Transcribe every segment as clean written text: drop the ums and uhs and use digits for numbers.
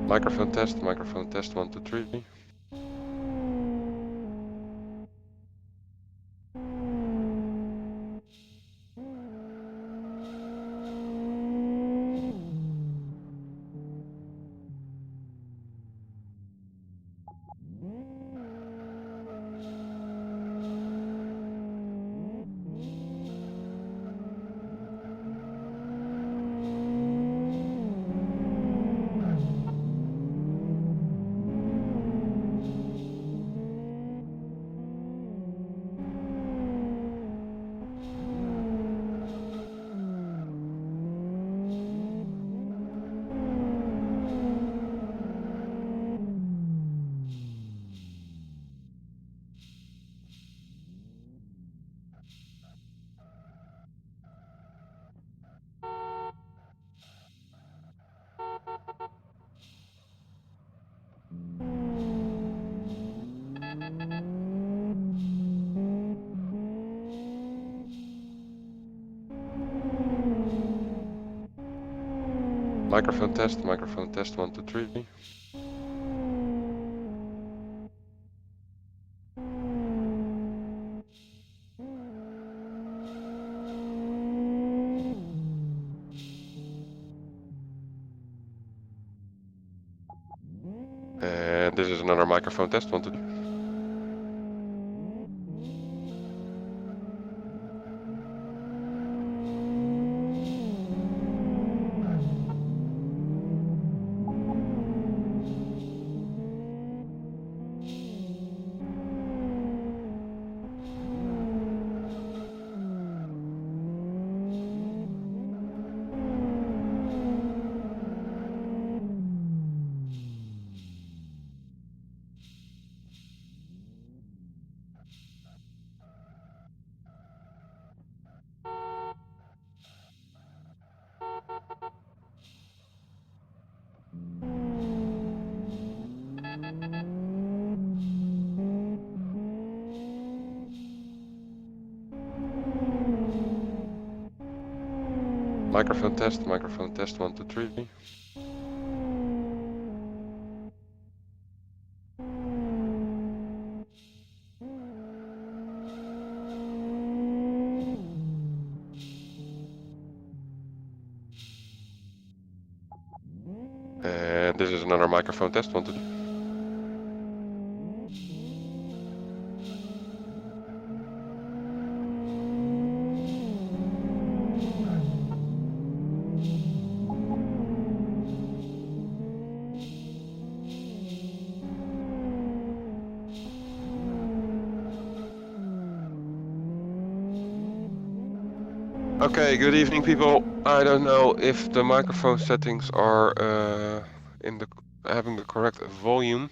Microphone test, 1, 2, 3. Microphone test, 1, 2, 3. And this is another microphone test, 1, 2, 3. Microphone test, 1, 2, 3. And this is another microphone test, 1, 2, 3. Okay, good evening, people. I don't know if the microphone settings are having the correct volume.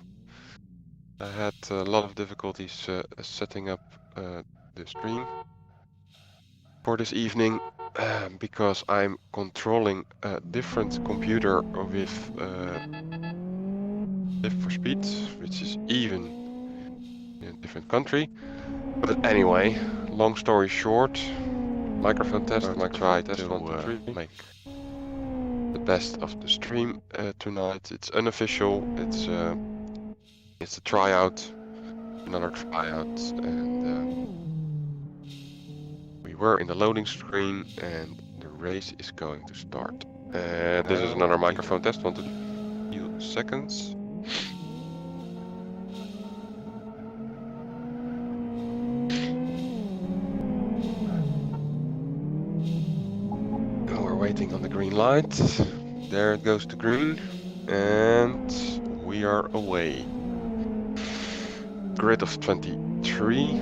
I had a lot of difficulties setting up the stream for this evening because I'm controlling a different computer with Live for Speed, which is even in a different country. But anyway, long story short, microphone test, try test 1, 2, 3. Make the best of the stream tonight. It's unofficial. It's a tryout, another tryout, and we were in the loading screen, and the race is going to start. And this is another microphone test. 1 to few seconds. Oh, we're waiting on the green light. There it goes to green. And we are away. Grid of 23.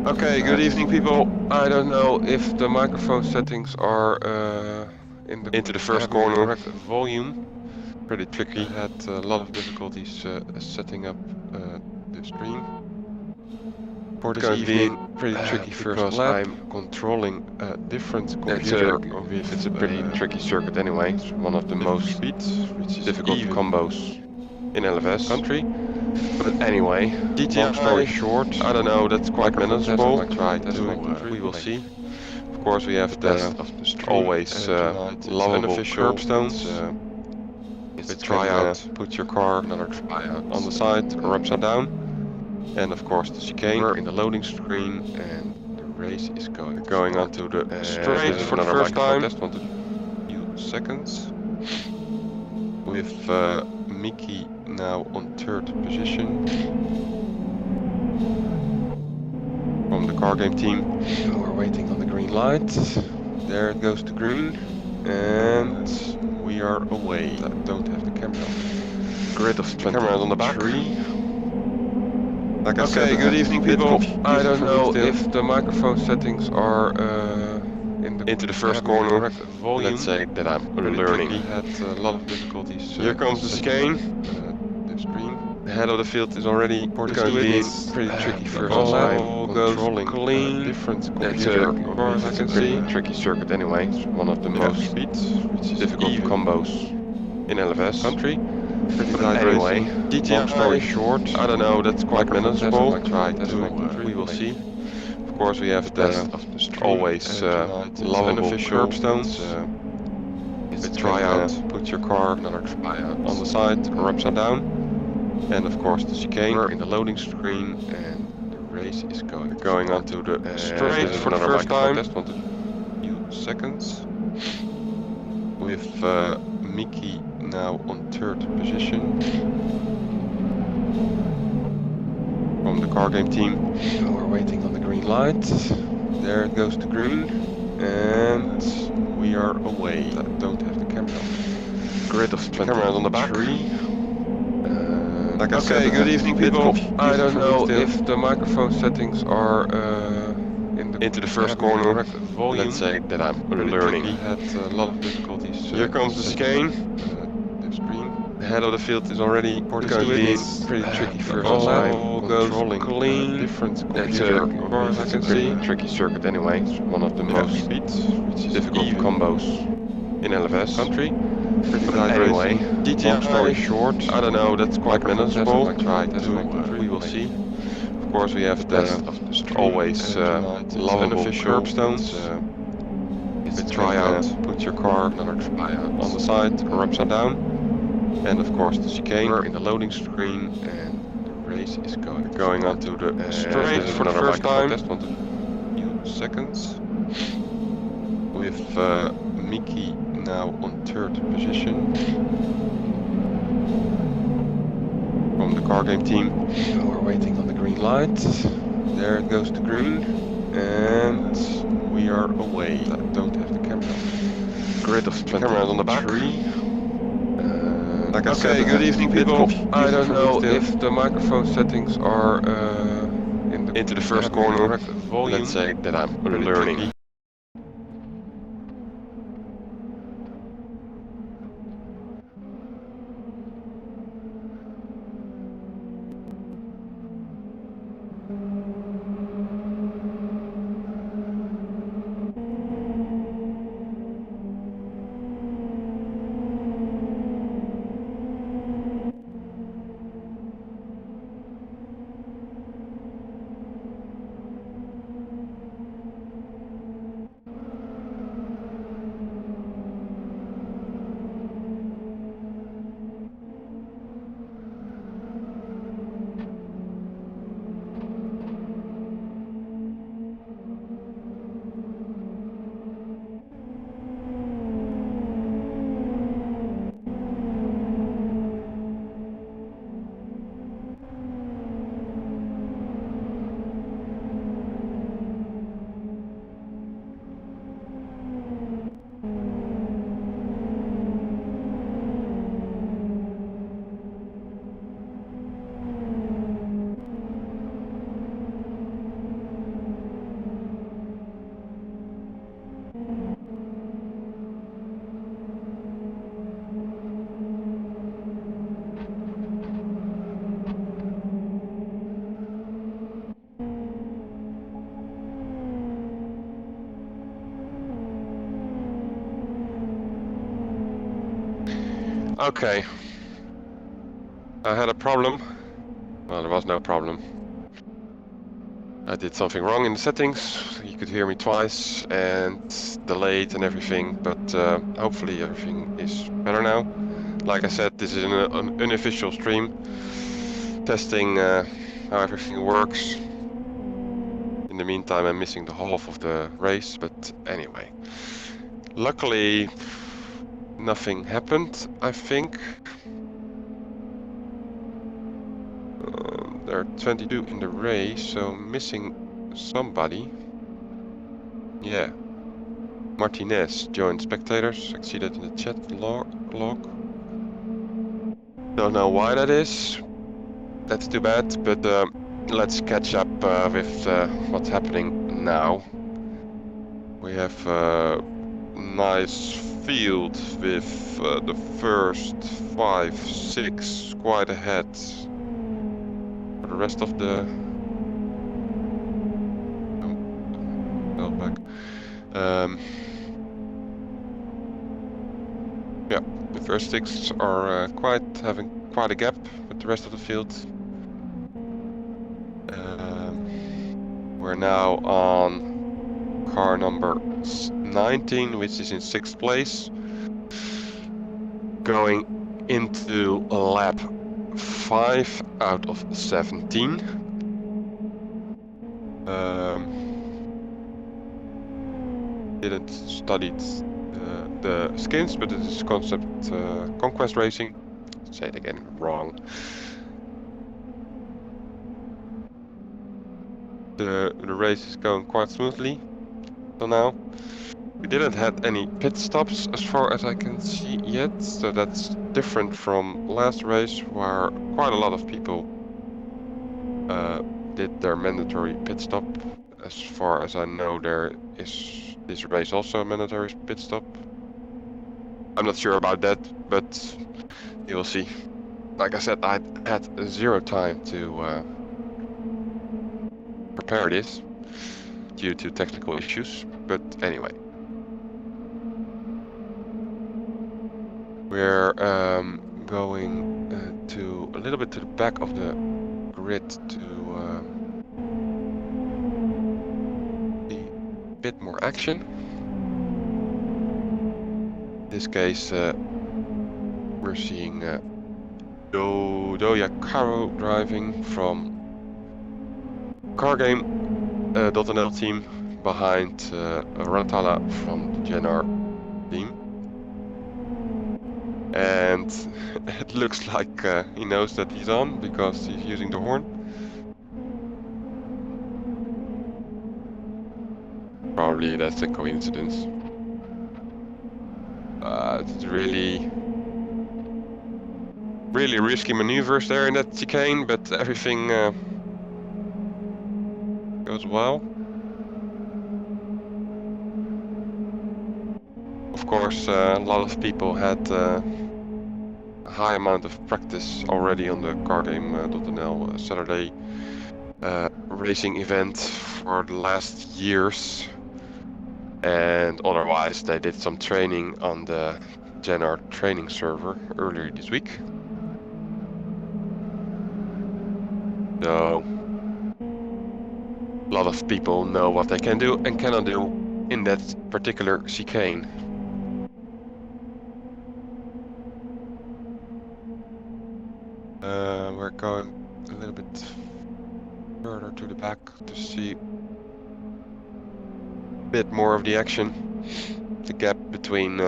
Okay, good evening people. I don't know if the microphone settings are into the first corner. Correct volume. Pretty tricky. I had a lot of difficulties setting up the stream. For this evening, pretty tricky first lap. I'm controlling a different computer with it's a pretty tricky circuit anyway. It's one of the most which is difficult combos in LFS country. But anyway, GTi, long story short, I don't know, that's quite manageable. We will see. Of course, we have the always lovable curbstones. With tryout, put your car on the side or upside down. And of course the chicane. We're in the loading screen and the race is going onto the straight for the first time. Test want a few seconds. With Mickey now on third position. From the car game team. We're waiting on the green light. There it goes to green. And we are away. I don't have the camera. Grid of 20. Camera on the back. Like I said, good evening people. I don't know if the microphone settings are into the first corner. Correct volume. Let's say that I'm learning. We had a lot of difficulties. Here comes the chicane. The stream. The head of the field is already going to be pretty tricky first lap. All goes clean. Different computer. Of course, I can see. Tricky circuit anyway. It's one of the most difficult combos in LFS country. But anyway, long story short, I don't know, that's quite manageable. We will see. Of course, we have the always lovable curbstones. With tryout, put your car on the side or upside down. And of course the chicane. We're in the loading screen and the race is going onto the straight for the first time. Test want a few seconds. With Mickey now on third position. From the car game team. We're waiting on the green light. There it goes to green. And we are away. I don't have the camera. Grid of 20. Cameras on the back. Like I said, good evening people. I don't know if the microphone settings are into the first corner. Correct volume. Let's say that I'm learning. We had a lot of difficulties. Here comes the chicane. The stream. The head of the field is already going to be pretty tricky first lap. All goes clean. Different computer. Of course, I can see. Tricky circuit anyway. It's one of the most difficult combos in LFS country. But anyway, long story short, I don't know, that's quite manageable. We will see. Of course, we have the always lovable curbstones. With tryout, put your car on the side or upside down. And of course the chicane. We're in the loading screen and the race is going onto the straight for the first time. Test want a few seconds. With Mickey now on third position. From the car game team. We're waiting on the green light. There it goes to green. And we are away. I don't have the camera. Grid of 20. Cameras on the back. Like I said, good evening people. I don't know if the microphone settings are into the first corner. Volume. Let's say that I'm learning. Okay. I had a problem. Well, there was no problem. I did something wrong in the settings. You could hear me twice and delayed and everything, but hopefully everything is better now. Like I said, this is an unofficial stream testing how everything works. In the meantime, I'm missing the half of the race, but anyway. Luckily, nothing happened, I think. There are 22 in the race, so missing somebody. Yeah. Martinez joined spectators. I see that in the chat log. Don't know why that is. That's too bad, but let's catch up with what's happening now. We have a nice field with the first 5, 6 quite ahead. For the rest of the... Oh, fell back. Yeah, the first 6 are having quite a gap with the rest of the field. We're now on car number 19, which is in 6th place, going into lap 5 out of 17. Didn't study the skins, but it is concept conquest racing. Say it again, wrong. The race is going quite smoothly till now. We didn't have any pit stops as far as I can see yet, so that's different from last race where quite a lot of people did their mandatory pit stop. As far as I know, there is this race also a mandatory pit stop. I'm not sure about that, but you will see. Like I said, I had 0 time to prepare this due to technical issues, but anyway. We're going to a little bit to the back of the grid to see a bit more action. In this case, we're seeing Caro driving from cargame.nl team behind Rantala from the GNR team. And it looks like he knows that he's on because he's using the horn. Probably that's a coincidence. It's really risky maneuvers there in that chicane, but everything goes well. Of course, a lot of people had a high amount of practice already on the cargame.nl Saturday racing event for the last years, and otherwise they did some training on the GNR training server earlier this week. So a lot of people know what they can do and cannot do in that particular chicane. We're going a little bit further to the back to see a bit more of the action. The gap between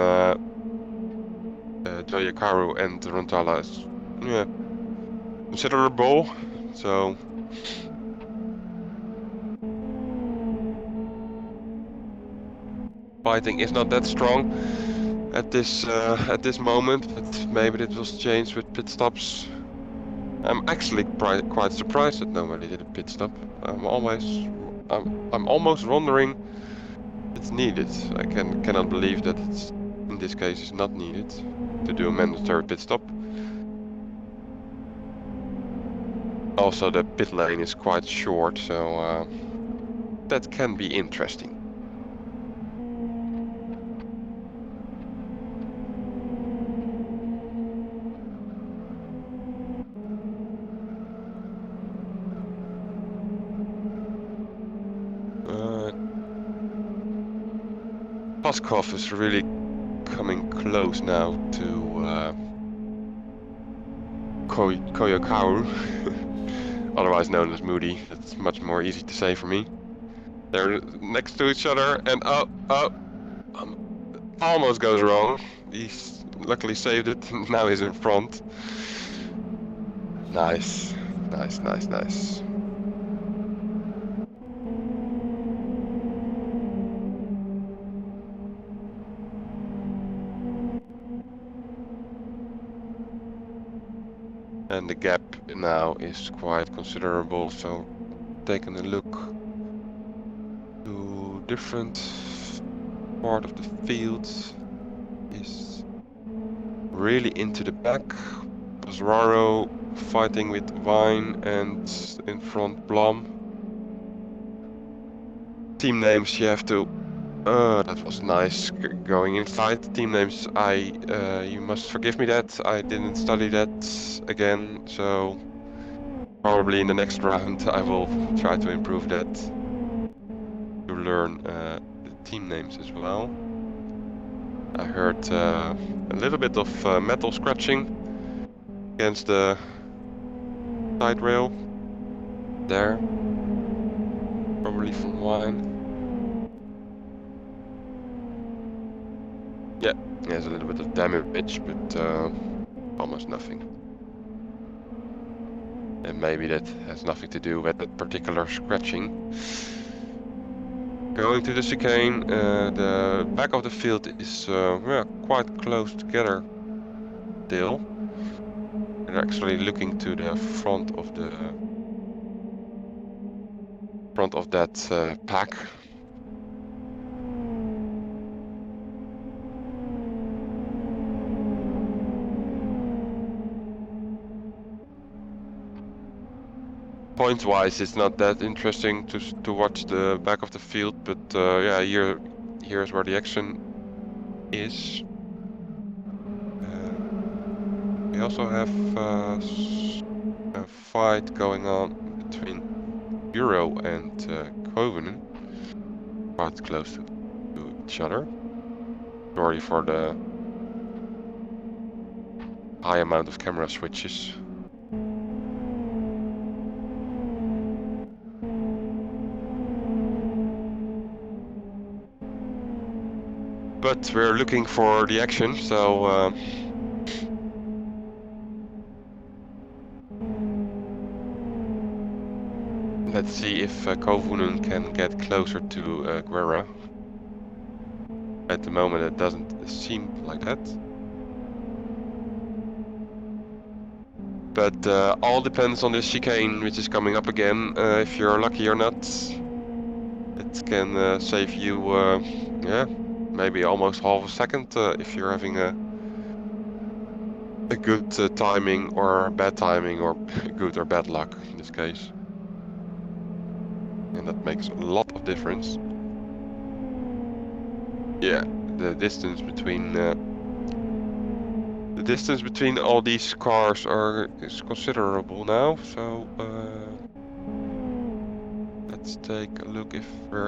Joyakaru and Rantala is considerable, so fighting is not that strong at this moment, but maybe it will change with pit stops. I'm actually quite surprised that nobody did a pit stop. I'm almost wondering if it's needed. I cannot believe that it's in this case is not needed to do a mandatory pit stop. Also, the pit lane is quite short, so that can be interesting. Paskov is really coming close now to Koyokaru, otherwise known as Moody. That's much more easy to say for me. They're next to each other, and almost goes wrong. He's luckily saved it. Now he's in front. Nice, nice, nice, nice. And the gap now is quite considerable, so taking a look to different part of the field is really into the back. Pasraro fighting with Vine, and in front Blom. Team names you have to... that was nice going inside. Team names, you must forgive me that. I didn't study that again, so probably in the next round I will try to improve that. To learn the team names as well. I heard a little bit of metal scratching against the side rail there, probably from Wine. Yeah, there's a little bit of damage, but almost nothing. And maybe that has nothing to do with that particular scratching. Going to the chicane, the back of the field is quite close together still. They're actually looking to the front of that pack. Point-wise, it's not that interesting to watch the back of the field, but yeah, here's where the action is. We also have a fight going on between Euro and Covenant, quite close to each other. Sorry for the high amount of camera switches. But we're looking for the action, so let's see if Kovunen can get closer to Guerra. At the moment it doesn't seem like that. But all depends on this chicane which is coming up again. If you're lucky or not, it can save you, yeah, maybe almost half a second if you're having a good timing or bad timing, or good or bad luck in this case. And that makes a lot of difference. Yeah, the distance between all these cars is considerable now. So let's take a look if we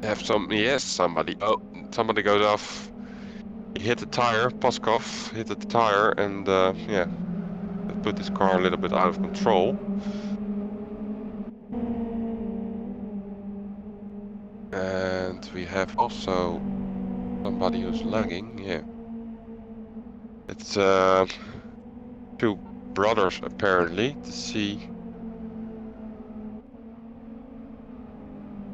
have some. Yes, somebody. Oh, somebody goes off. He hit the tire. Paskov hit the tire, and yeah, that put this car a little bit out of control. And we have also somebody who's lagging. Yeah, it's two brothers apparently. To see.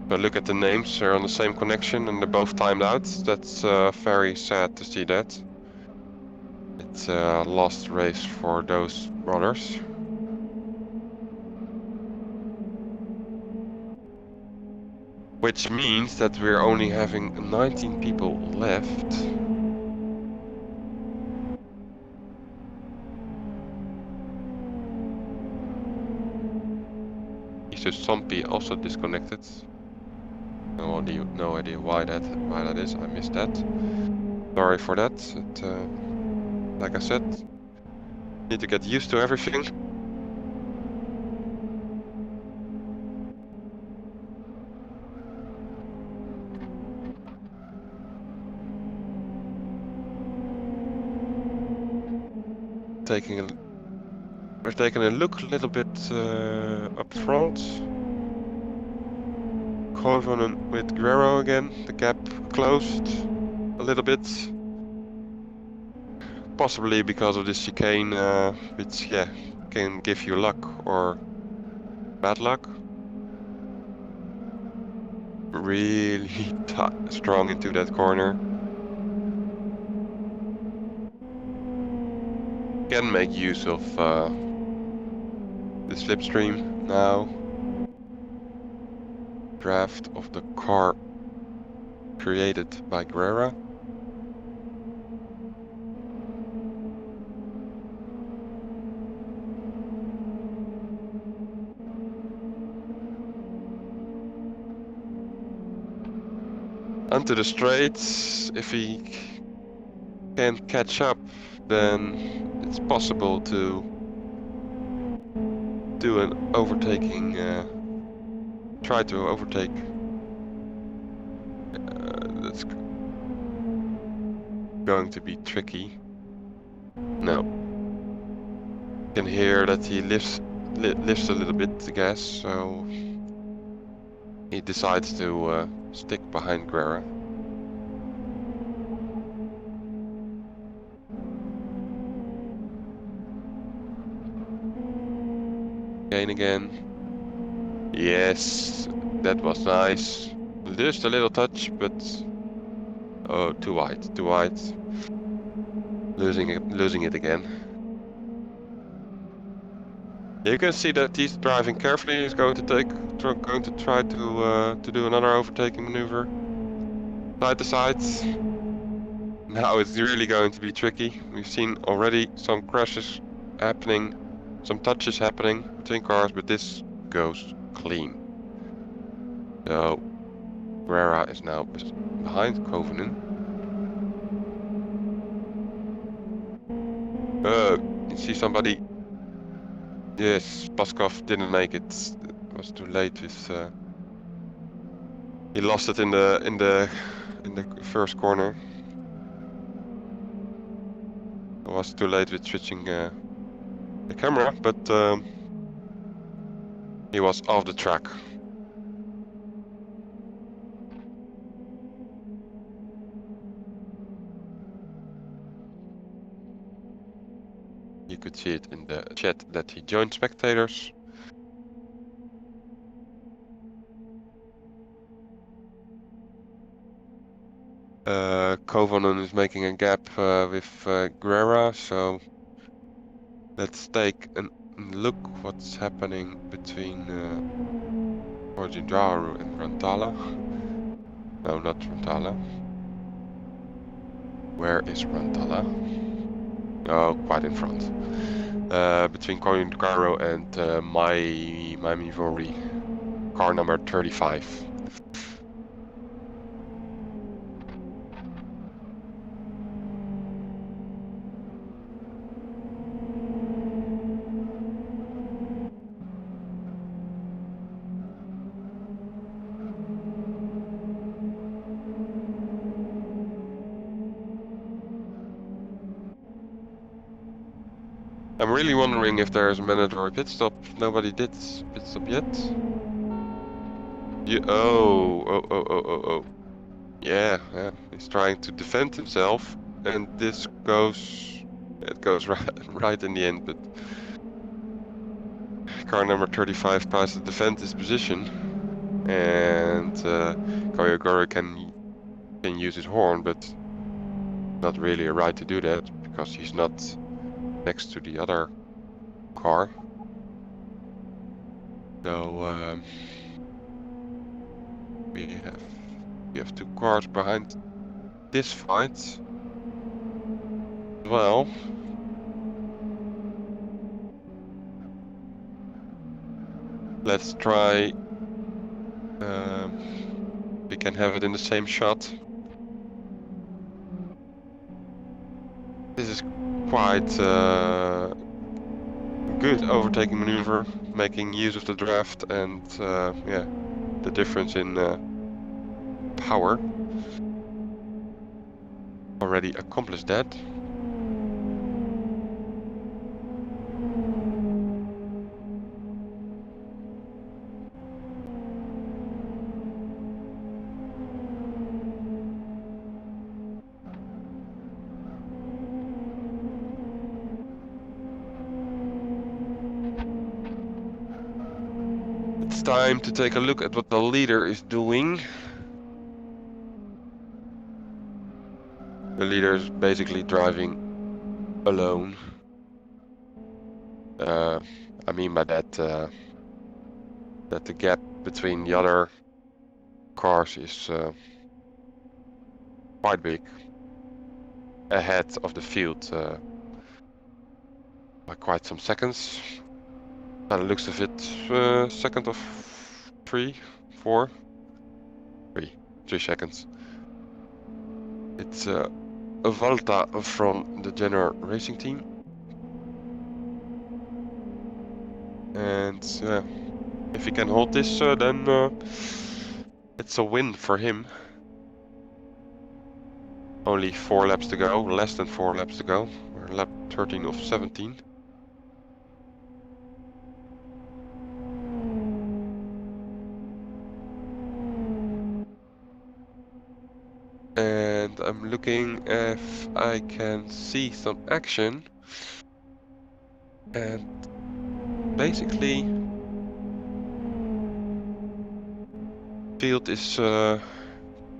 But look at the names, they're on the same connection and they're both timed out. That's very sad to see that. It's a lost race for those brothers. Which means that we're only having 19 people left. Is Zombie also disconnected? No idea why that is. I missed that. Sorry for that. Like I said, need to get used to everything. we're taking a look a little bit up front. Koivunen with Guerrero again. The gap closed a little bit. Possibly because of this chicane, which can give you luck or bad luck. Really strong into that corner. Can make use of the slipstream now. Draft of the car created by Guerrero. Onto the straights. If he can catch up, then it's possible to do an overtaking. Try to overtake. That's going to be tricky. No. You can hear that he lifts a little bit the gas, so he decides to stick behind Guerra. Again. Yes, that was nice. Just a little touch, but oh, too wide, too wide. Losing it again. You can see that he's driving carefully. He's going to try to do another overtaking maneuver, side to side. Now it's really going to be tricky. We've seen already some crashes happening, some touches happening between cars, but this goes clean. So Guerra is now behind Koivunen. You see somebody. Yes, Paskov didn't make it. It was too late with. He lost it in the first corner. It was too late with switching the camera, but he was off the track. You could see it in the chat that he joined spectators. Koivunen is making a gap with Guerra, so let's take a look what's happening between Orjindaru and Rantala. No, not Rantala. Where is Rantala? Oh, quite in front. Between Koivunen and Maimivori, car number 35. I'm really wondering if there's a mandatory pit stop. Nobody did pit stop yet. Oh. Yeah, he's trying to defend himself, and it goes right in the end, but car number 35 tries to defend his position, and Koyogoro can use his horn, but not really a right to do that, because he's not next to the other car. So we have two cars behind this fight as well. Let's try. We can have it in the same shot. This is quite good overtaking maneuver, making use of the draft and yeah, the difference in power. Already accomplished that. time to take a look at what the leader is doing. The leader is basically driving alone. I mean by that that the gap between the other cars is quite big, ahead of the field by quite some seconds. By the looks of it, second of 3 seconds. It's a Volta from the Jenner Racing Team. And if he can hold this, then it's a win for him. Only 4 laps to go, less than 4 laps to go. We're lap 13 of 17. And I'm looking if I can see some action. And basically, field is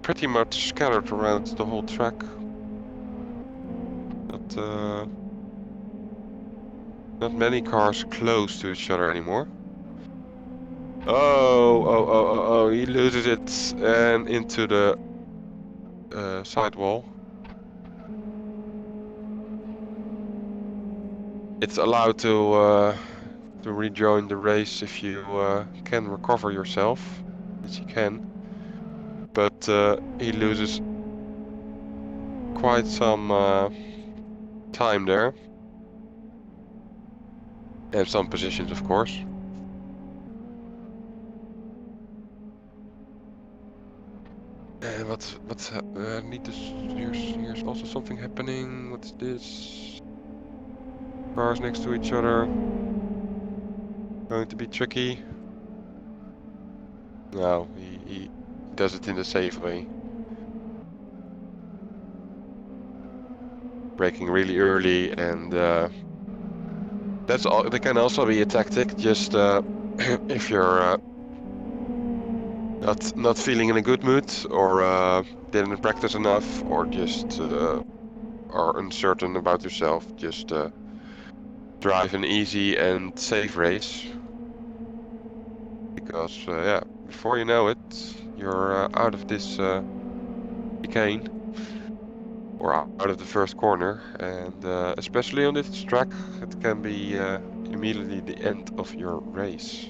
pretty much scattered around the whole track. Not many cars close to each other anymore. Oh, he loses it and into the sidewall. It's allowed to rejoin the race if you can recover yourself, which you can. But he loses quite some time there. And some positions, of course. And what's need to here's also something happening. What's this? Cars next to each other. Going to be tricky. No, he does it in the safe way. Braking really early, and that's all. That can also be a tactic. Just if you're not feeling in a good mood, or didn't practice enough, or just are uncertain about yourself, just drive an easy and safe race. Because yeah, before you know it, you're out of this chicane, or out of the first corner, and especially on this track, it can be immediately the end of your race.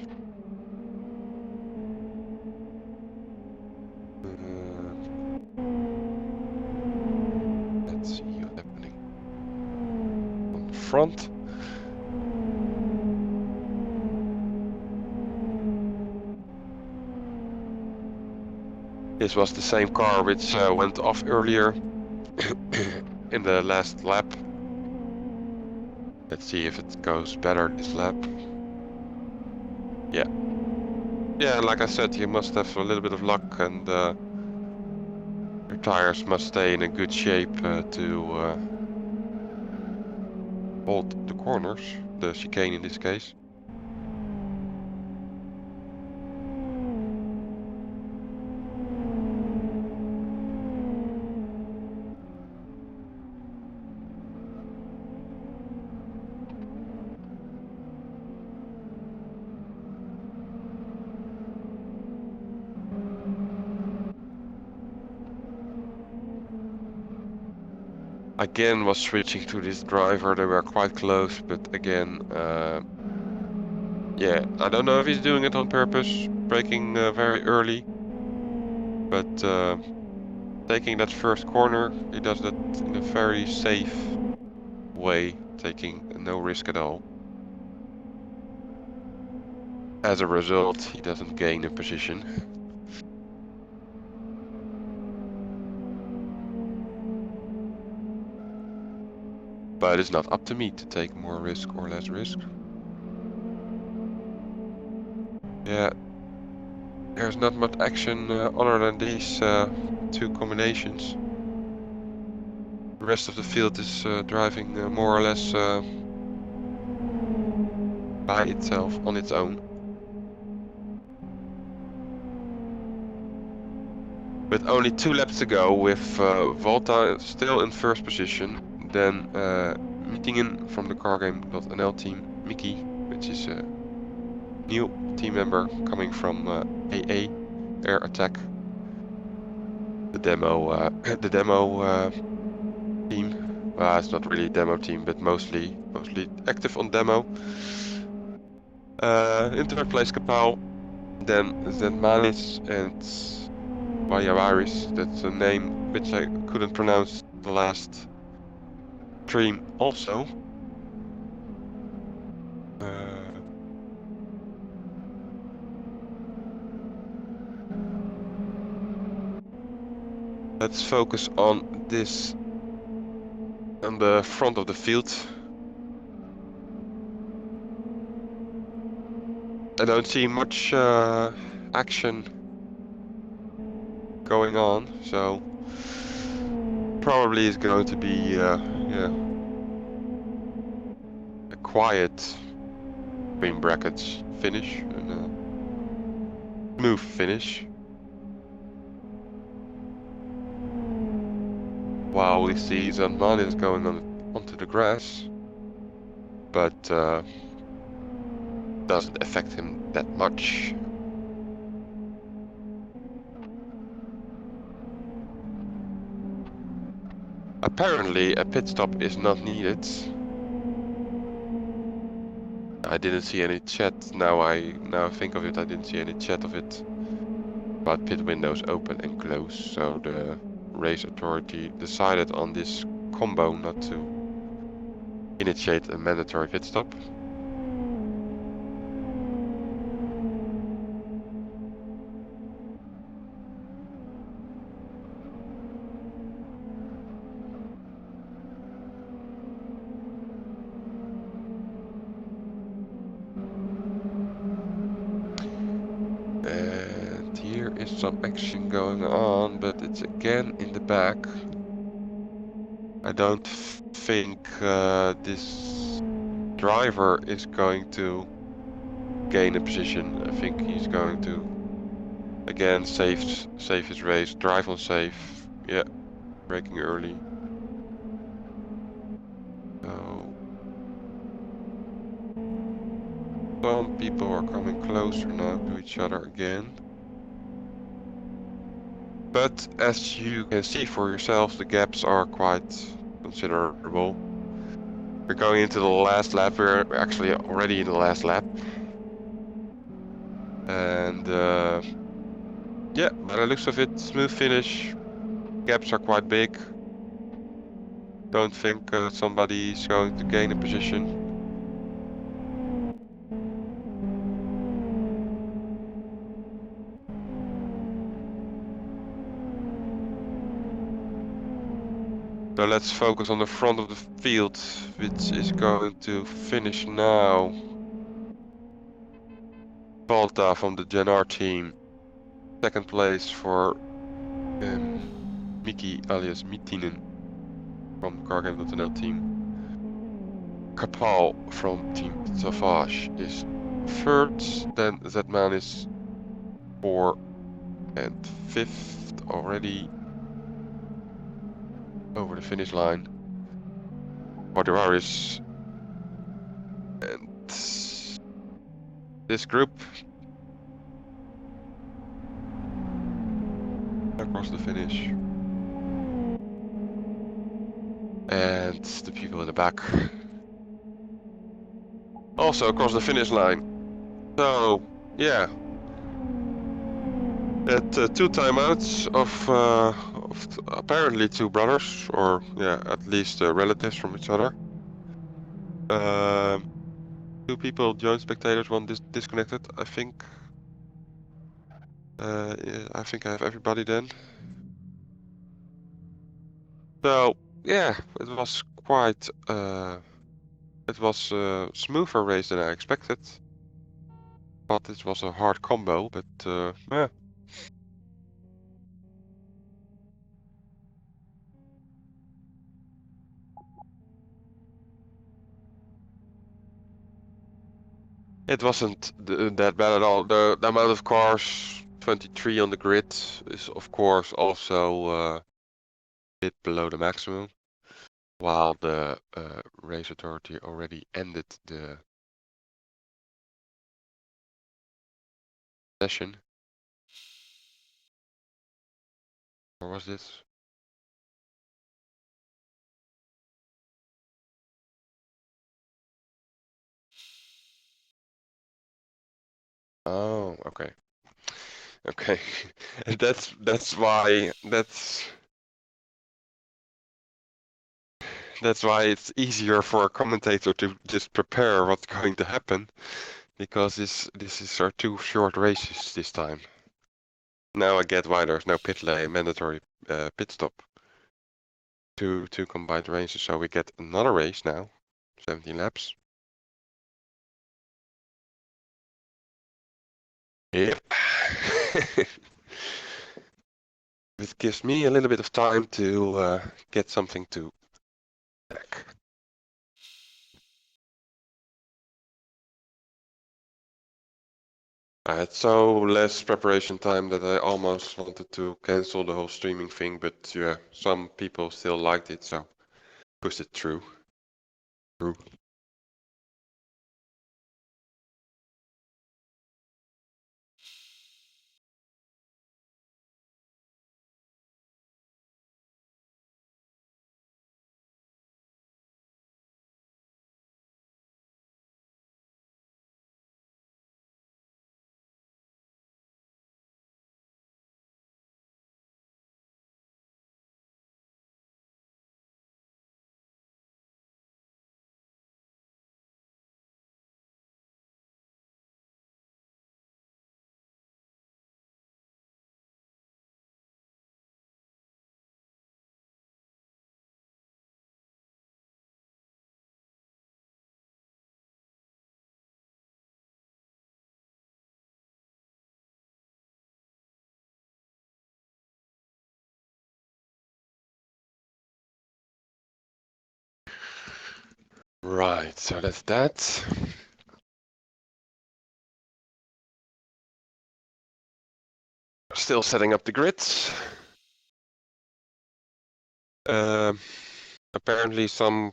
Let's see what's happening on the front. This was the same car which went off earlier in the last lap. Let's see if it goes better this lap. Yeah. Yeah, like I said, you must have a little bit of luck, and your tires must stay in a good shape to hold the corners, the chicane in this case. Again was switching to this driver. They were quite close, but again, yeah, I don't know if he's doing it on purpose, braking very early, but taking that first corner, he does that in a very safe way, taking no risk at all. As a result, he doesn't gain a position. But it's not up to me to take more risk or less risk. Yeah, there's not much action other than these two combinations. The rest of the field is driving more or less by itself, on its own. With only 2 laps to go, with Volta still in first position, then Mittingen from the cargame.nl team, Mickey, which is a new team member coming from AA Air Attack, the demo the demo team. Well, it's not really a demo team, but mostly active on demo. In third place, Kapal, then Zenmanis and Valladares. That's a name which I couldn't pronounce the last stream also. Let's focus on this, on the front of the field. I don't see much action going on, so probably is going to be yeah, a quiet, between brackets, finish and a smooth finish. While we see Zandman is going onto the grass, but doesn't affect him that much. Apparently, a pit stop is not needed. I didn't see any chat. Now I think of it, I didn't see any chat of it. But pit windows open and close, so the race authority decided on this combo not to initiate a mandatory pit stop. And here is some action going on, but it's again in the back. I don't think this driver is going to gain a position. I think he's going to again save his race, drive on safe. Yeah, braking early. So some people are coming closer now to each other again. But as you can see for yourselves, the gaps are quite considerable. We're going into the last lap. We're actually already in the last lap. And yeah, by the looks of it, smooth finish. Gaps are quite big. Don't think somebody's going to gain a position. So let's focus on the front of the field, which is going to finish now. Volta from the GNR team. Second place for Miki alias Mittinen from cargame.nl team. Kapal from Team Savage is third. Then Zman is 4th and 5th already over the finish line. Valladares and this group across the finish. And the people in the back also across the finish line. So yeah, at 2 timeouts of apparently 2 brothers, or yeah, at least relatives from each other. 2 people joined spectators, 1 disconnected. I think yeah, I have everybody then. So yeah, it was quite it was a smoother race than I expected. But it was a hard combo, but yeah. It wasn't that bad at all. The amount of cars 23 on the grid is of course also a bit below the maximum, while the race authority already ended the session. Or was this? Oh, okay. Okay. And that's why it's easier for a commentator to just prepare what's going to happen, because this is our two short races this time. Now I get why there's no pit lane mandatory pit stop. Two combined races, so we get another race now, 17 laps. Yep. It gives me a little bit of time to get something to back. I had so less preparation time that I almost wanted to cancel the whole streaming thing, but yeah, some people still liked it, so pushed it through. Right, so that's that. Still setting up the grids. Apparently some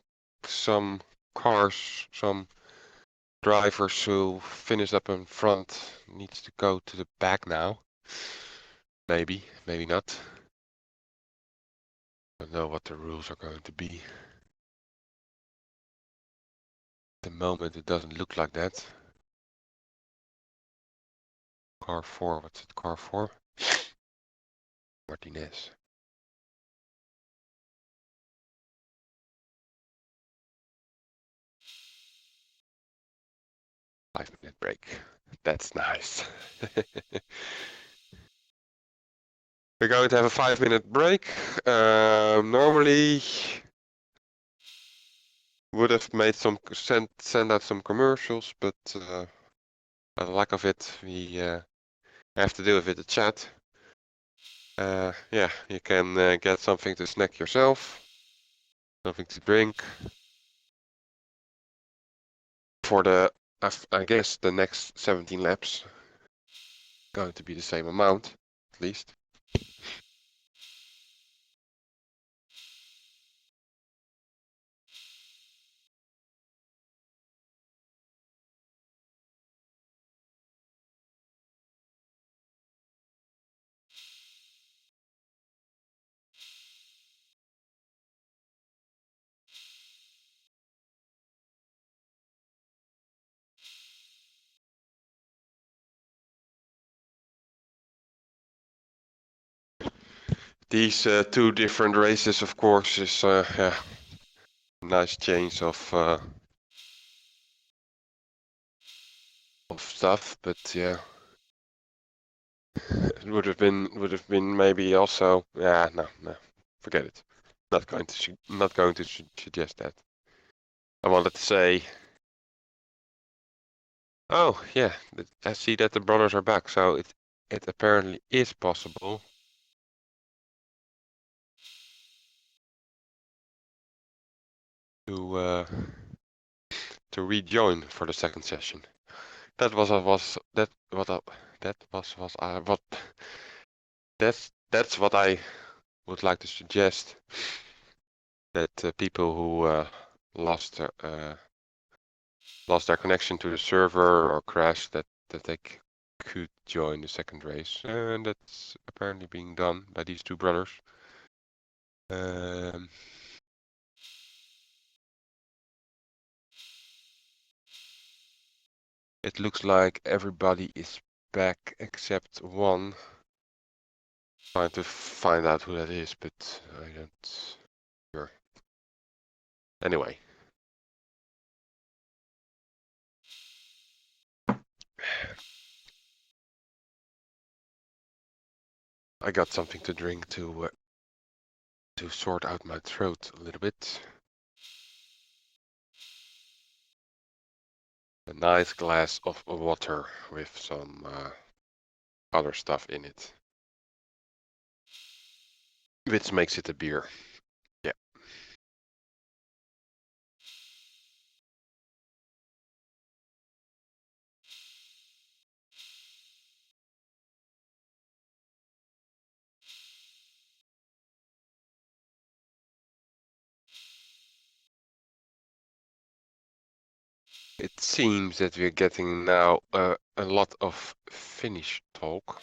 cars, some drivers who finished up in front needs to go to the back now. Maybe, maybe not. Don't know what the rules are going to be. At the moment it doesn't look like that. Car 4, what's it, car 4? Martinez. 5-minute break. That's nice. We're going to have a 5-minute break. Normally would have made send out some commercials, but by the lack of it, we have to do it with the chat. Yeah, you can get something to snack yourself, something to drink for the, I guess, the next 17 laps. Going to be the same amount, at least. These two different races, of course, is yeah, nice change of stuff, but yeah, it would have been maybe also, yeah, no, forget it. Not going to suggest that. I wanted to say, oh yeah, I see that the brothers are back, so it apparently is possible to rejoin for the second session. That was that was what that's what I would like to suggest, that people who lost their connection to the server or crashed, that they could join the second race, and that's apparently being done by these two brothers. It looks like everybody is back except one. Trying to find out who that is, but I don't. Sure. Anyway. I got something to drink to sort out my throat a little bit. A nice glass of water with some other stuff in it, which makes it a beer. Yeah. It seems that we're getting now a lot of Finnish talk.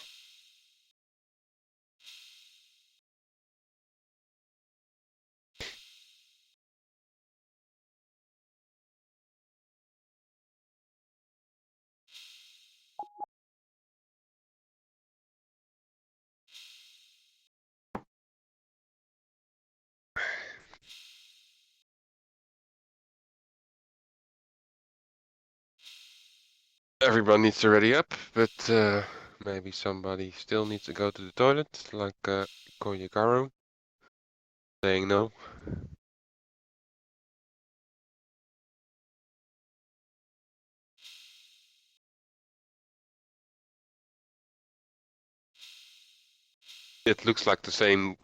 Everyone needs to ready up, but maybe somebody still needs to go to the toilet, like Koyagaru saying no. It looks like the same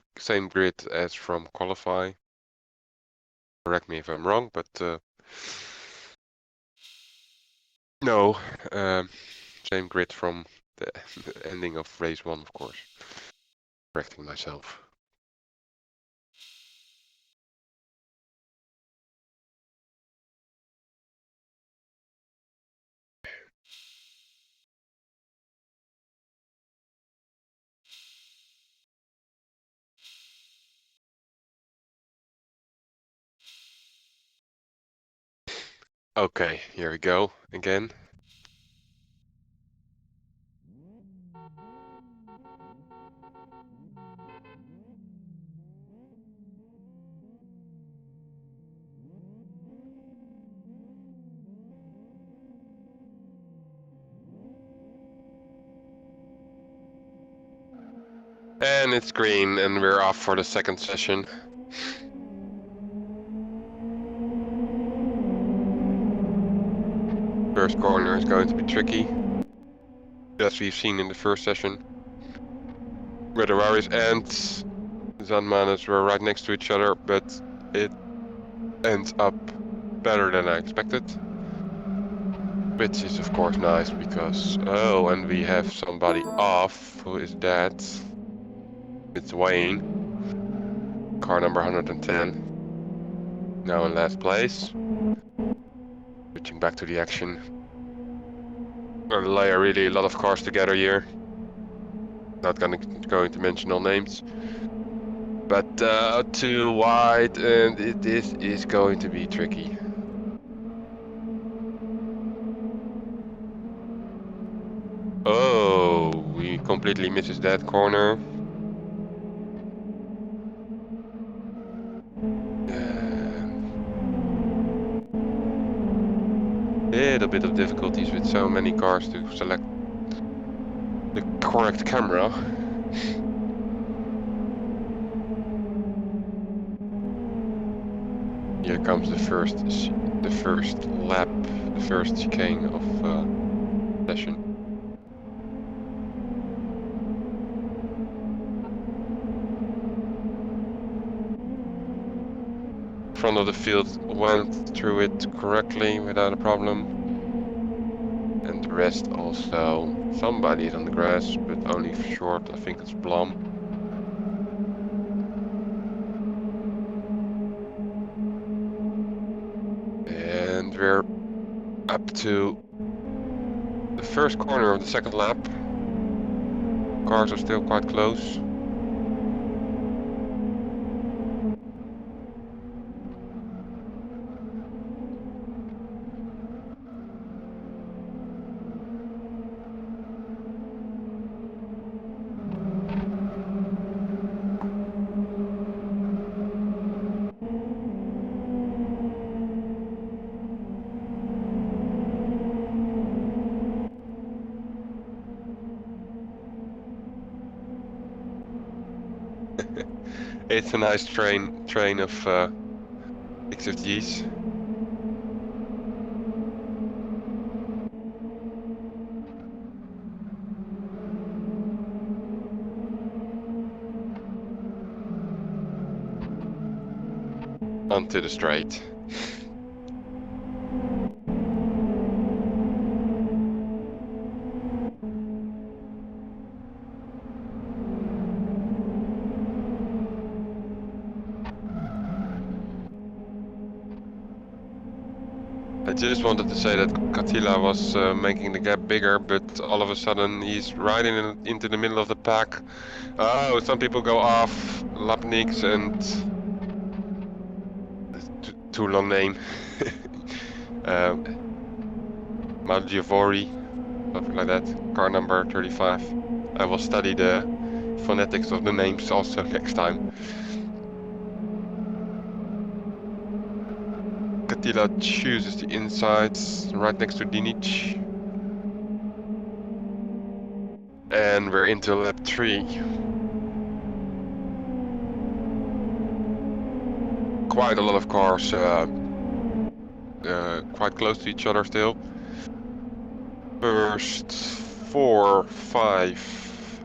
grid as from qualify. Correct me if I'm wrong, but no, same grid from the ending of race 1, of course. Correcting myself. Okay, here we go again. And it's green, and we're off for the second session. First corner is going to be tricky, as we've seen in the first session, where the Raris and Zanmanes were right next to each other, but it ends up better than I expected. Which is of course nice because, oh, and we have somebody off. Who is that? It's Wayne. Car number 110. Now in last place. Switching back to the action. Gonna layer really a lot of cars together here. Not going to mention all names. But too wide, and this is going to be tricky. Oh, we completely misses that corner. Little bit of difficulties with so many cars to select the correct camera. Here comes the first lap, the first chicane of session. Front of the field went through it correctly without a problem. And The rest also, somebody is on the grass, but only short. I think it's Blom. And we're up to the first corner of the second lap. Cars are still quite close. It's a nice train of XFGs. Onto the straight. I just wanted to say that Katila was making the gap bigger, but all of a sudden he's riding into the middle of the pack. Oh, some people go off. Lapniks and too long name. Malgiavori, something like that. Car number 35. I will study the phonetics of the names also next time. Katila chooses the insides right next to Dinic. And we're into lap 3. Quite a lot of cars quite close to each other still. First 4, 5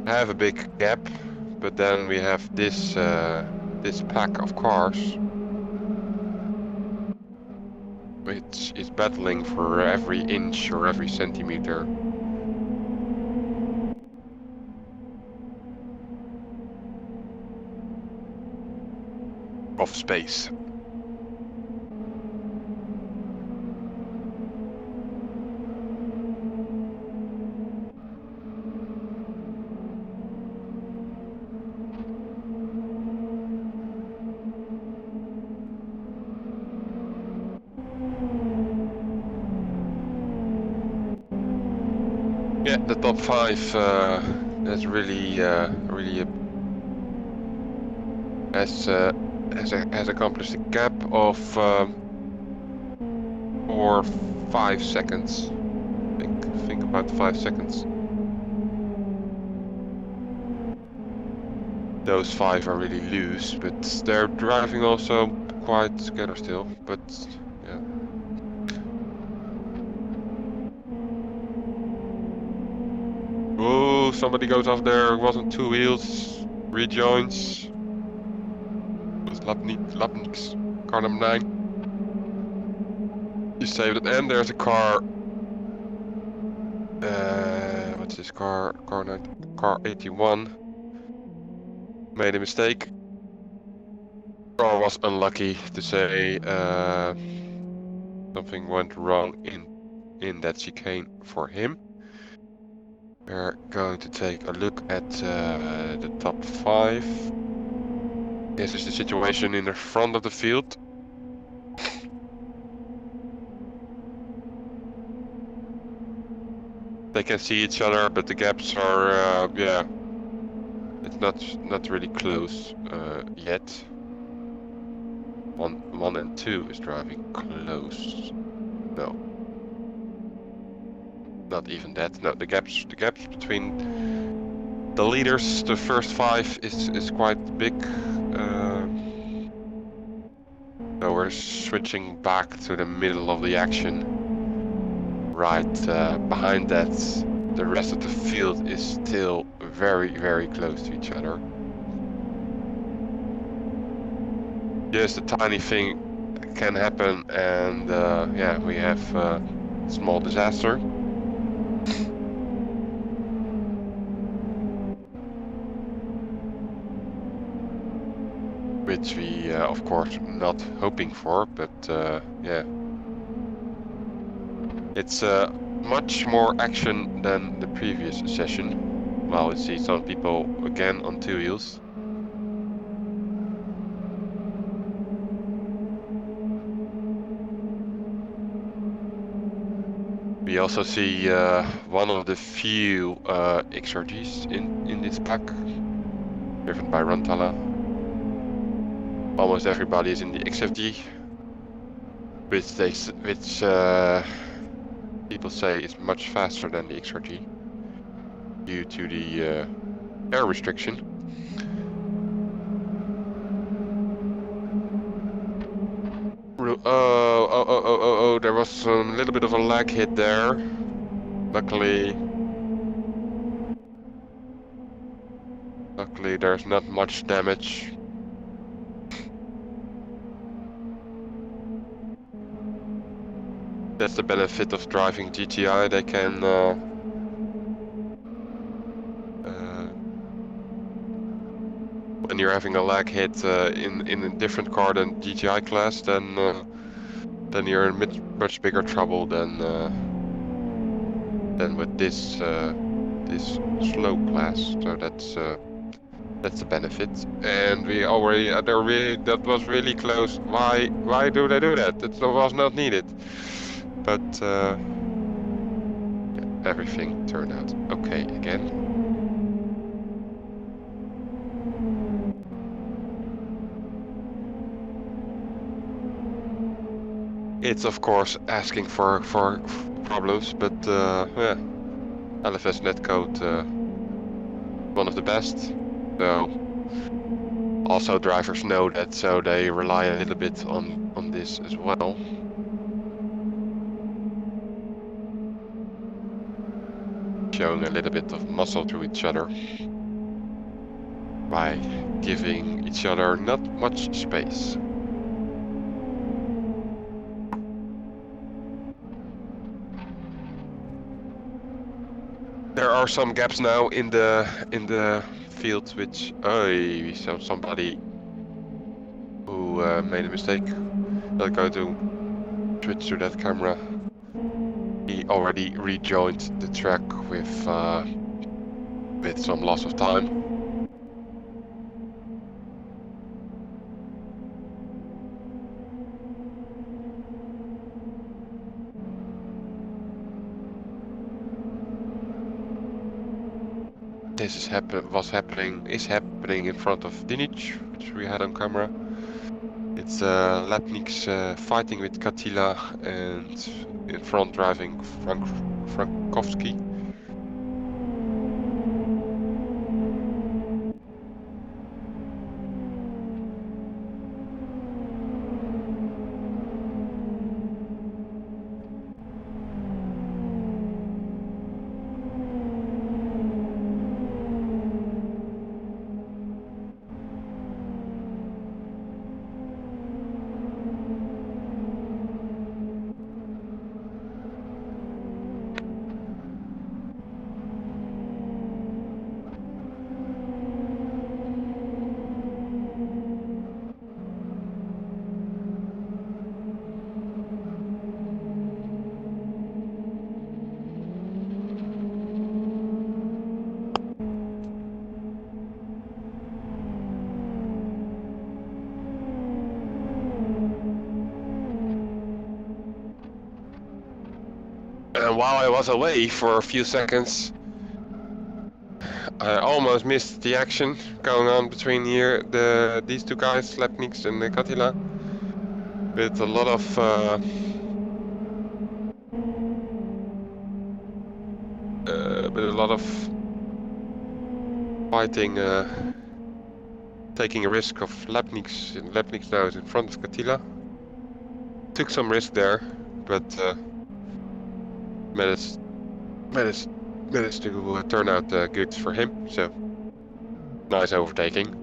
have a big gap, but then we have this this pack of cars which is battling for every inch or every centimeter of space. Yeah, the top 5 has really has accomplished a gap of 4 or 5 seconds. Think about 5 seconds. Those 5 are really loose, but they're driving also quite together still. But yeah. Oh, somebody goes off there. It wasn't 2 wheels. Rejoins. It was Lapnik's car number 9. You saved it, and there's a car. What's this car? Car 81. Made a mistake. Or was unlucky to say. Something went wrong in that chicane for him. We're going to take a look at the top 5. This is the situation in the front of the field. They can see each other, but the gaps are, yeah, it's not really close yet. 1 and 2 is driving close. No, not even that. No, the gaps between the leaders, the first 5, is quite big. So we're switching back to the middle of the action. Right behind that, the rest of the field is still very, very close to each other. Just a tiny thing can happen, and yeah, we have small disaster. Which we, of course, not hoping for, but yeah. It's much more action than the previous session. Well, we see some people again on two wheels. We also see one of the few XRGs in this pack, driven by Rantala. Almost everybody is in the XFG, which people say is much faster than the XRG due to the air restriction. Oh, there was a little bit of a lag hit there. Luckily, there's not much damage. That's the benefit of driving GTi. They can when you're having a lag hit in a different car than GTi class, then you're in much bigger trouble than with this this slow class. So that's the benefit. And we already that was really close. Why do they do that? It was not needed. But yeah, everything turned out okay again. It's of course asking for problems, but yeah, LFS netcode one of the best. So also drivers know that, so they rely a little bit on this as well. Showing a little bit of muscle to each other by giving each other not much space. There are some gaps now in the field, which we saw somebody who made a mistake. Not going to switch to that camera. He already rejoined the track with some loss of time. This is happening in front of Dinic, which we had on camera. It's Lepnik's fighting with Katila, and in front driving Frankowski. And while I was away for a few seconds, I almost missed the action going on between these two guys, Lepniks and Katila, with a lot of fighting, taking a risk of Lepniks. Lepniks now is in front of Katila. Took some risk there, but managed to turn out good for him. So nice overtaking.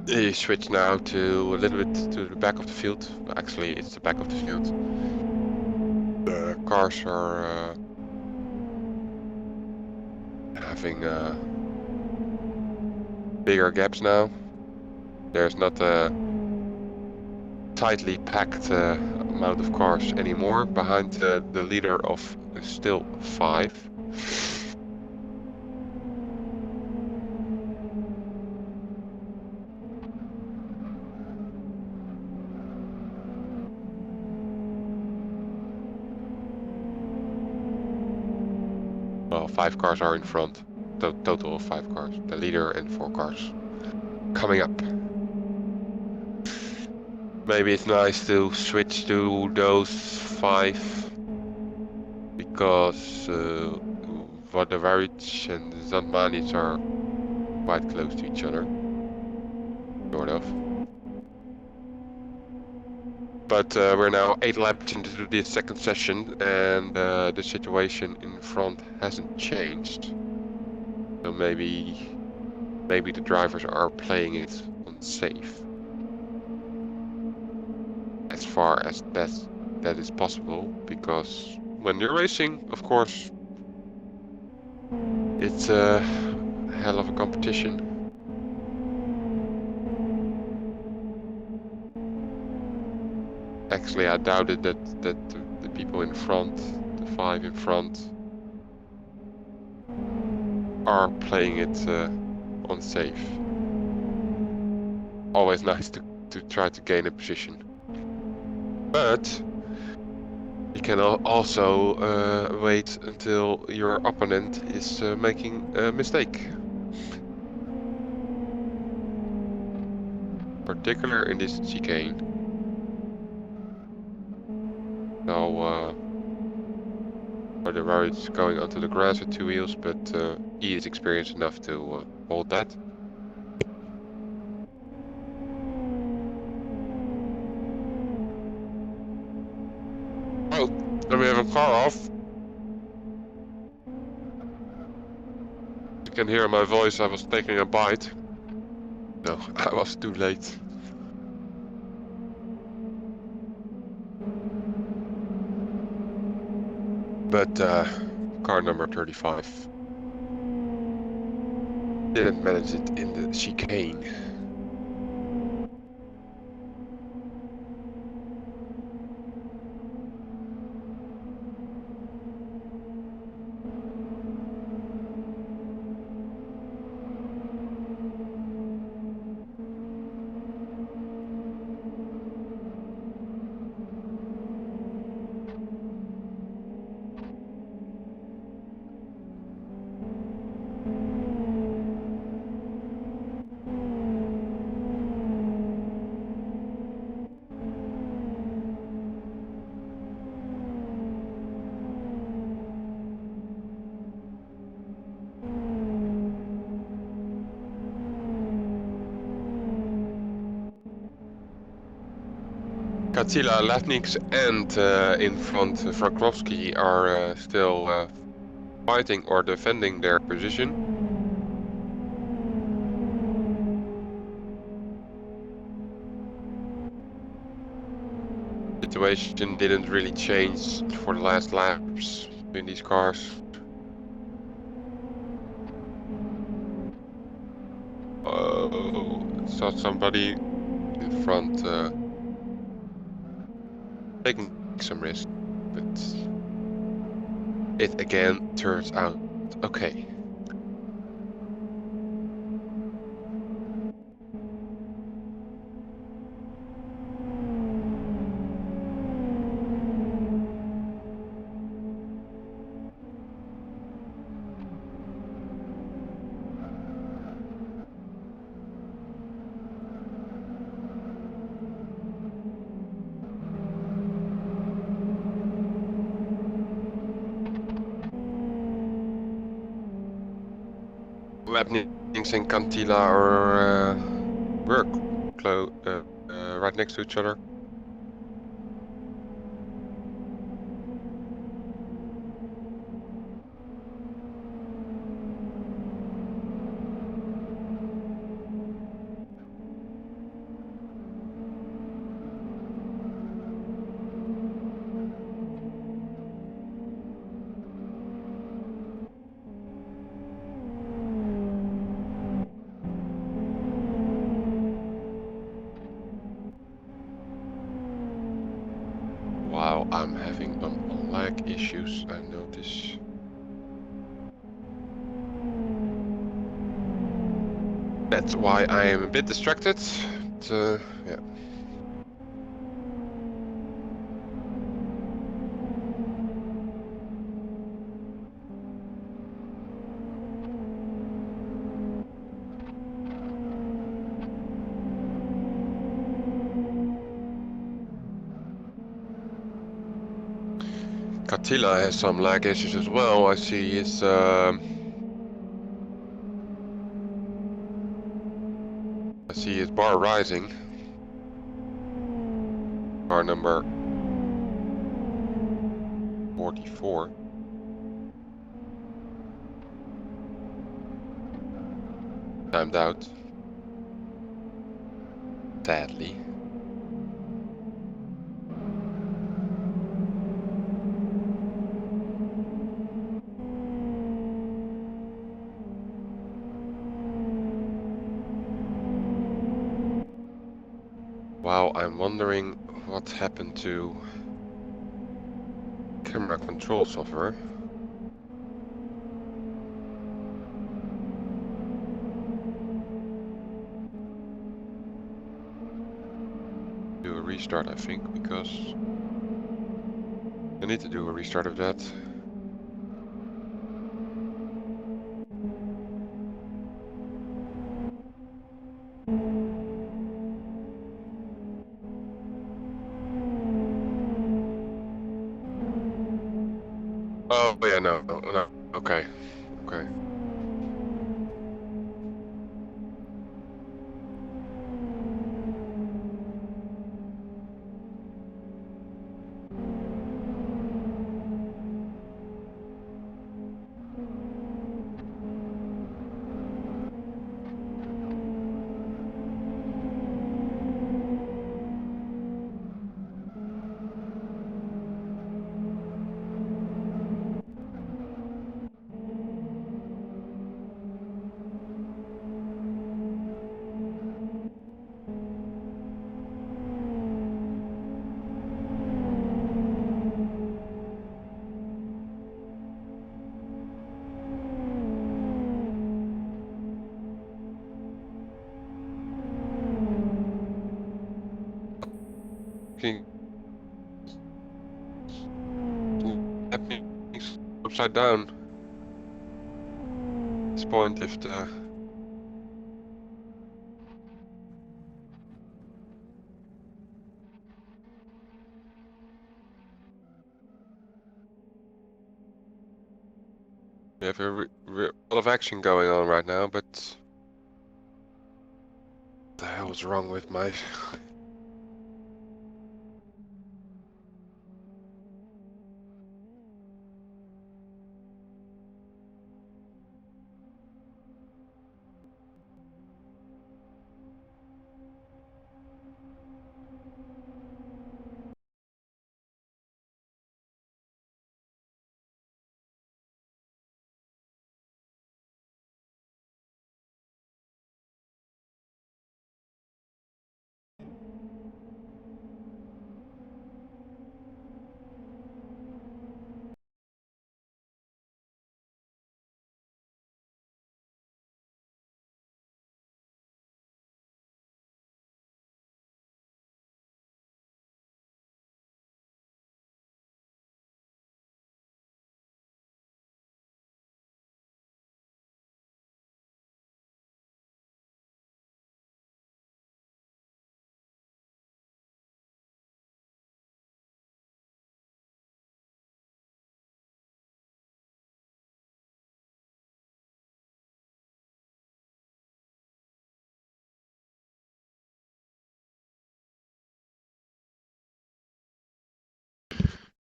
You switch now to a little bit to the back of the field. Actually, it's the back of the field. The cars are having bigger gaps now. There's not a tightly packed amount of cars anymore behind the leader of still 5. Well, 5 cars are in front. Total of 5 cars. The leader and 4 cars coming up. Maybe it's nice to switch to those 5 because Vodavaric and Zandmanic are quite close to each other, sort of. But we're now 8 laps into the second session, and the situation in front hasn't changed. So maybe the drivers are playing it unsafe. As far as that is possible, because when you're racing, of course, it's a hell of a competition. Actually, I doubted that the people in front, the 5 in front, are playing it unsafe. Always nice to try to gain a position. But you can also wait until your opponent is making a mistake. Particularly in this chicane. So the road is going onto the grass with 2 wheels, but he is experienced enough to hold that. Oh, then we have a car off. You can hear my voice, I was taking a bite. No, I was too late. But car number 35 didn't manage it in the chicane. Katila, Latnix and in front Frankowski are still fighting or defending their position. Situation didn't really change for the last laps in these cars. Oh, saw somebody in front taking some risk, but it again turns out okay. Labnings and Cantilla are right next to each other. I'm having some lag issues, I notice. That's why I am a bit distracted. But, yeah. Catilla has some lag issues as well. I see his bar rising. Bar number 44. Timed out. Sadly. Wow, I'm wondering what happened to camera control software. Do a restart, I think, because I need to do a restart of that. Oh yeah, no. Okay, okay. Can you let me upside down at this point we have a lot of action going on right now, but what the hell is wrong with my...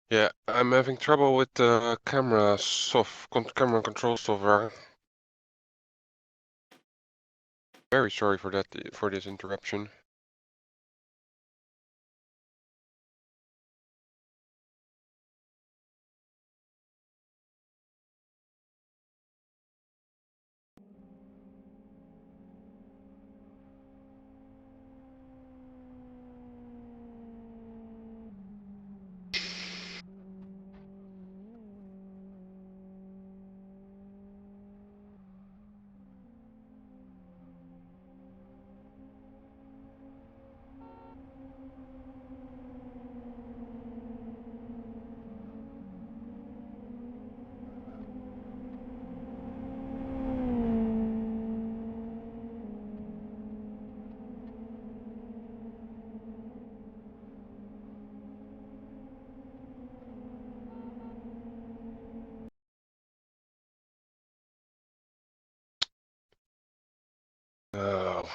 Yeah, I'm having trouble with the camera control software. Very sorry for that, for this interruption. Oh.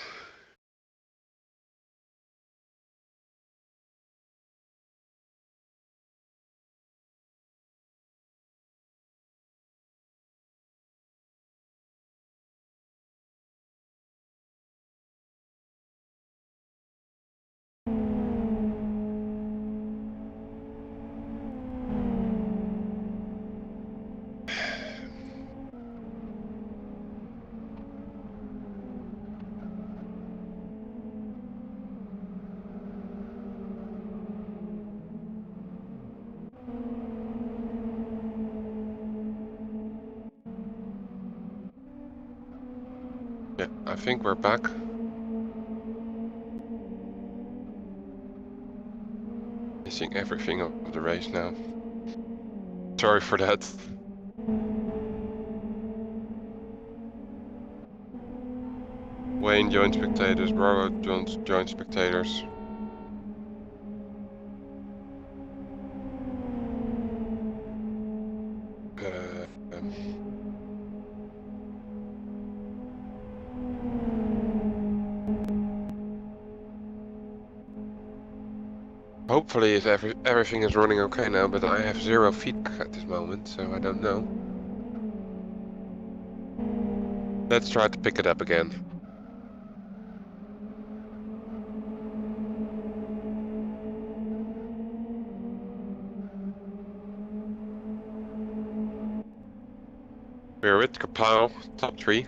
Yeah, I think we're back. Missing everything of the race now. Sorry for that. Wayne joined spectators, Bravo joined spectators. Um, Hopefully if everything is running okay now, but I have 0 feedback at this moment, so I don't know. Let's try to pick it up again. We're with Kapau, top 3.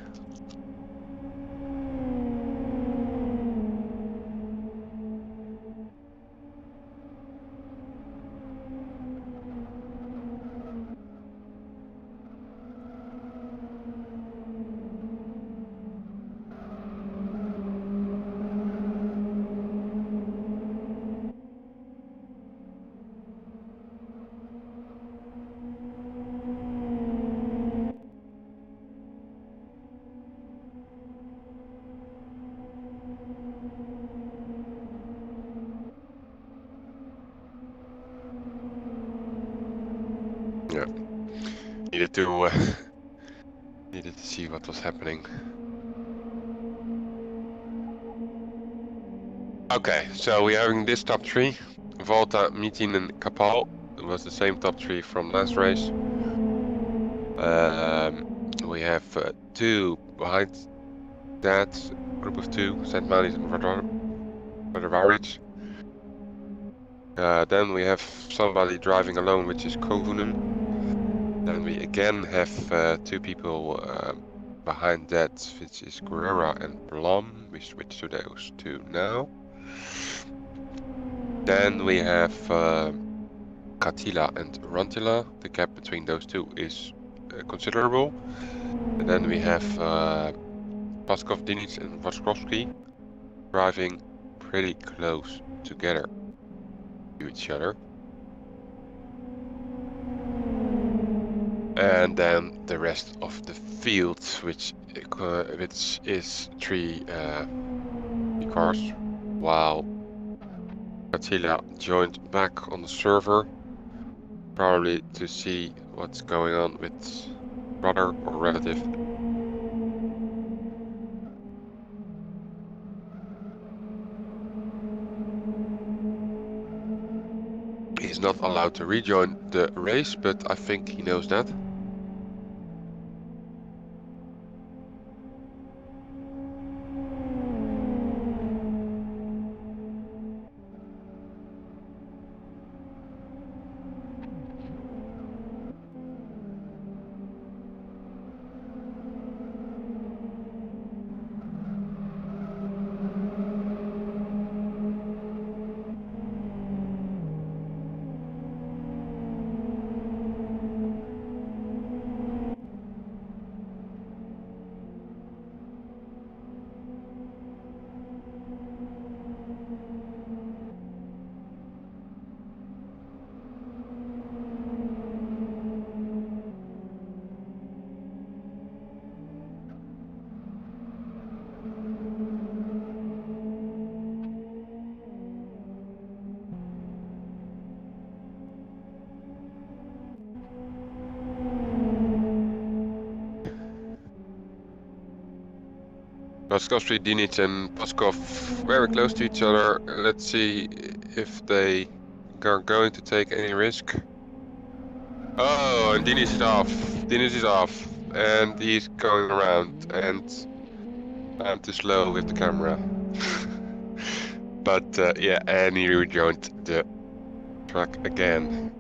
Yeah, needed to needed to see what was happening. Okay, so we're having this top 3. Volta, Mitin and Kapal. It was the same top 3 from last race. We have 2 behind that, group of 2, St. Manis and Radovaric. Then we have somebody driving alone, which is Kovunen. Then we again have 2 people behind that, which is Guerrera and Blom. We switch to those 2 now. Then we have Katila and Rantila. The gap between those 2 is considerable. And then we have Paskov, Dinic and Voskowski driving pretty close together to each other. And then the rest of the field, which is 3 cars, while Attila joined back on the server, probably to see what's going on with brother or relative. He's not allowed to rejoin the race, but I think he knows that. Roskovsky, Dinic, and Paskov very close to each other. Let's see if they are going to take any risk. Oh, and Dinic is off. Dinic is off, and he's going around, and I'm too slow with the camera. But yeah, and he rejoined the track again.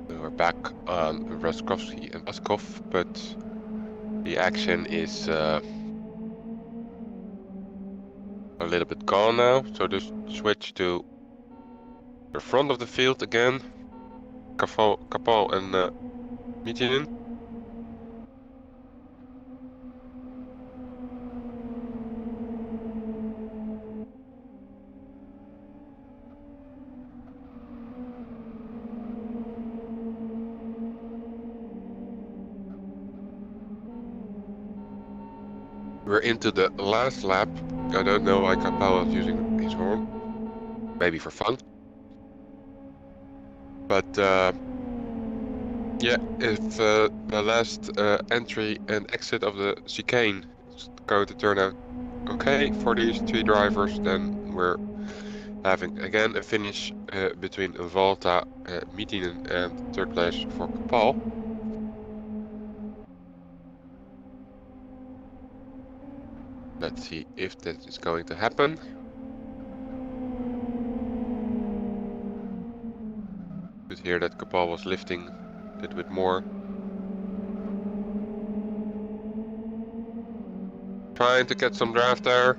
So we're back on Roskovsky and Paskov, but the action is a little bit gone now. So just switch to the front of the field again. Kapal and Miettinen. We're into the last lap. I don't know why Kapal is using his horn. Maybe for fun. But yeah, if the last entry and exit of the chicane is going to turn out okay for these three drivers, then we're having again a finish between Valta, Miettinen, and third place for Kapal. Let's see if that is going to happen. Could hear that Kapal was lifting a little bit more. Trying to get some draft there.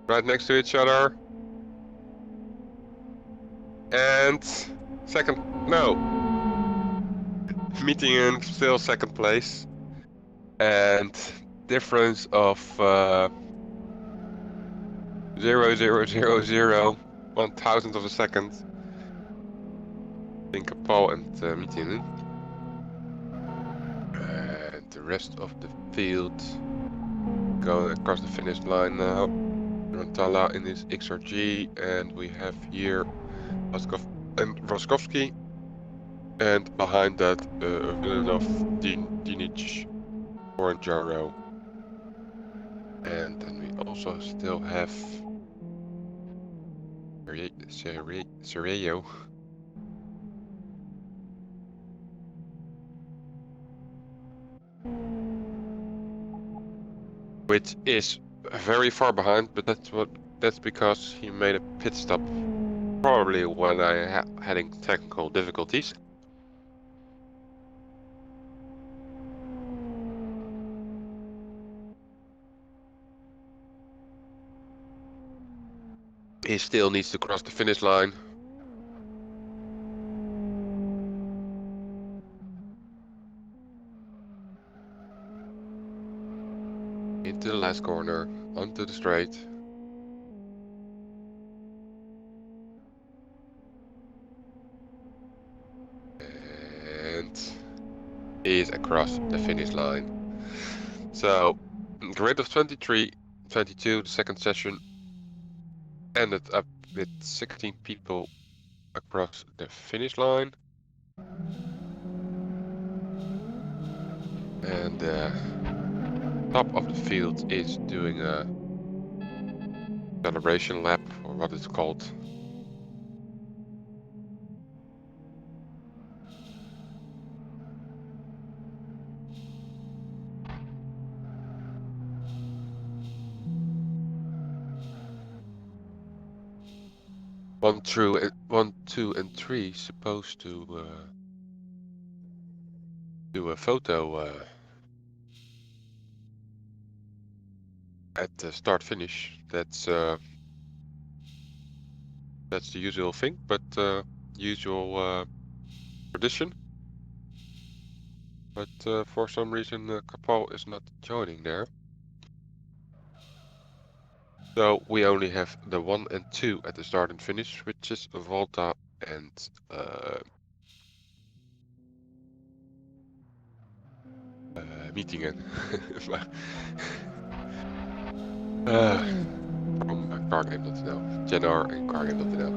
Right next to each other. And second, no. Miettinen still second place. And difference of 0.0000 1,000th of a second between Kapal and Miettinen. And the rest of the field going across the finish line now. Rantala in his XRG, and we have here Paskov and Roskovsky, and behind that Villeneuve, Dinic, Oranjaro, and then we also still have Sereo. Which is very far behind, but that's because he made a pit stop probably when I having technical difficulties. He still needs to cross the finish line. Into the last corner, onto the straight. And is across the finish line. So, grid of 23, 22, the second session ended up with 16 people across the finish line. And top of the field is doing a celebration lap, or what it's called. One, two, and three supposed to do a photo at the start finish. That's the usual thing, but usual tradition. But for some reason, Kapal is not joining there. So we only have the 1 and 2 at the start and finish, which is Volta and Miettinen. From cargame.nl, Jenar and cargame.nl.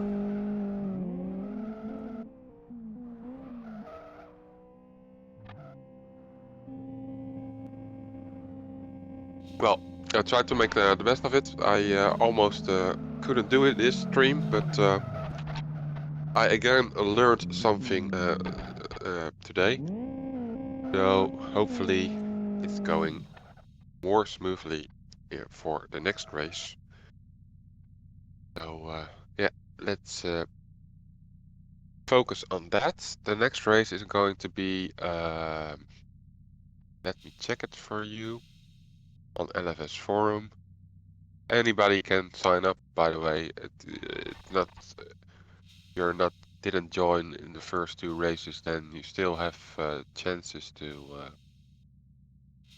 Well, I tried to make the best of it. I almost couldn't do it this stream, but I again learned something today. So hopefully it's going more smoothly for the next race. So yeah, let's focus on that. The next race is going to be, let me check it for you on LFS forum. Anybody can sign up, by the way. It's not, you're not didn't join in the first two races, then you still have chances to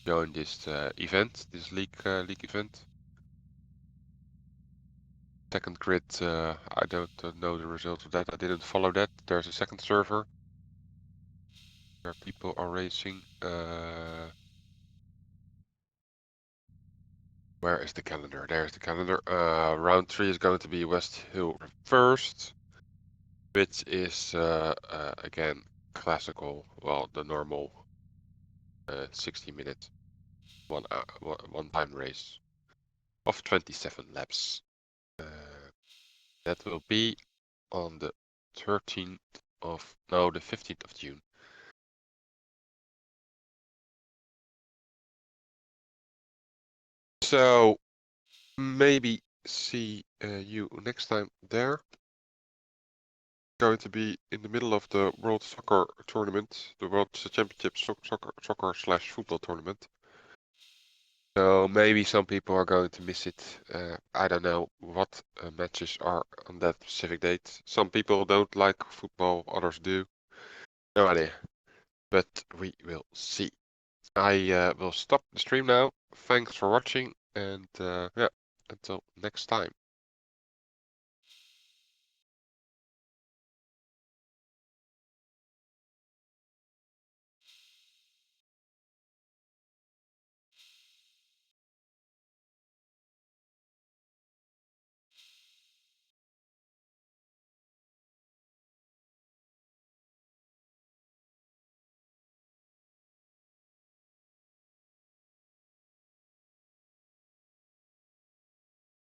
join this event, this league event. Second grid, I don't know the result of that. I didn't follow that. There's a second server where people are racing. Where is the calendar? There's the calendar. Round 3 is going to be West Hill first, which is again classical. Well, the normal 60-minute one time race of 27 laps. That will be on the 13th of no, the 15th of June. So maybe see you next time there. Going to be in the middle of the World Soccer Tournament, the World Championship soccer slash football tournament. So maybe some people are going to miss it. I don't know what matches are on that specific date. Some people don't like football, others do. No idea. But we will see. I will stop the stream now. Thanks for watching, and yeah, until next time.